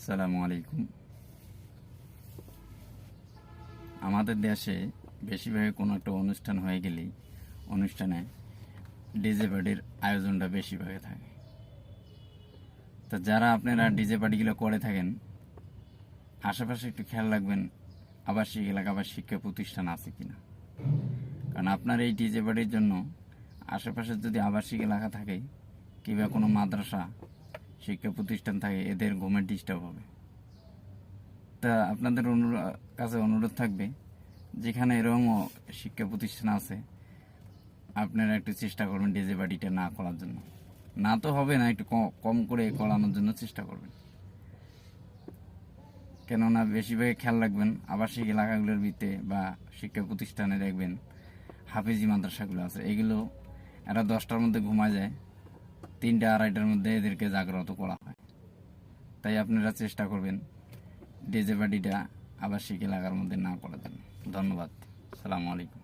আসসালামু আলাইকুম। আমাদের দেশে বেশিরভাগ কোনো একটা অনুষ্ঠান হয়ে গেলেই অনুষ্ঠানে ডিজে পার্টির আয়োজনটা বেশিরভাগে থাকে। তো যারা আপনারা ডিজে পার্টিগুলো করে থাকেন, আশেপাশে একটু খেয়াল রাখবেন আবাসিক এলাকা বা শিক্ষা প্রতিষ্ঠান আছে কিনা। কারণ আপনার এই ডিজে পার্টির জন্য আশেপাশে যদি আবাসিক এলাকা থাকে কিংবা কোনো মাদ্রাসা শিক্ষা প্রতিষ্ঠান থাকে, এদের ঘুমের ডিস্টার্ব হবে। তা আপনাদের কাছে অনুরোধ থাকবে, যেখানে এরকম শিক্ষা প্রতিষ্ঠান আছে আপনারা একটু চেষ্টা করবেন ডিজে পার্টিটা না করার জন্য। না তো হবে না, একটু কম করে করানোর জন্য চেষ্টা করবেন। কেননা বেশিরভাগ খেয়াল রাখবেন আবাসিক এলাকাগুলোর ভিতরে বা শিক্ষা প্রতিষ্ঠানে দেখবেন হাফিজি মাদ্রাসাগুলো আছে, এগুলো এরা 10টার মধ্যে ঘুমা যায়, 3টা 2:30টার মধ্যে এদেরকে জাগ্রত করা হয়। তাই আপনারা চেষ্টা করবেন ডিজে পার্টিটা আবাসিক এলাকার মধ্যে না করার জন্য। ধন্যবাদ। আসসালামু আলাইকুম।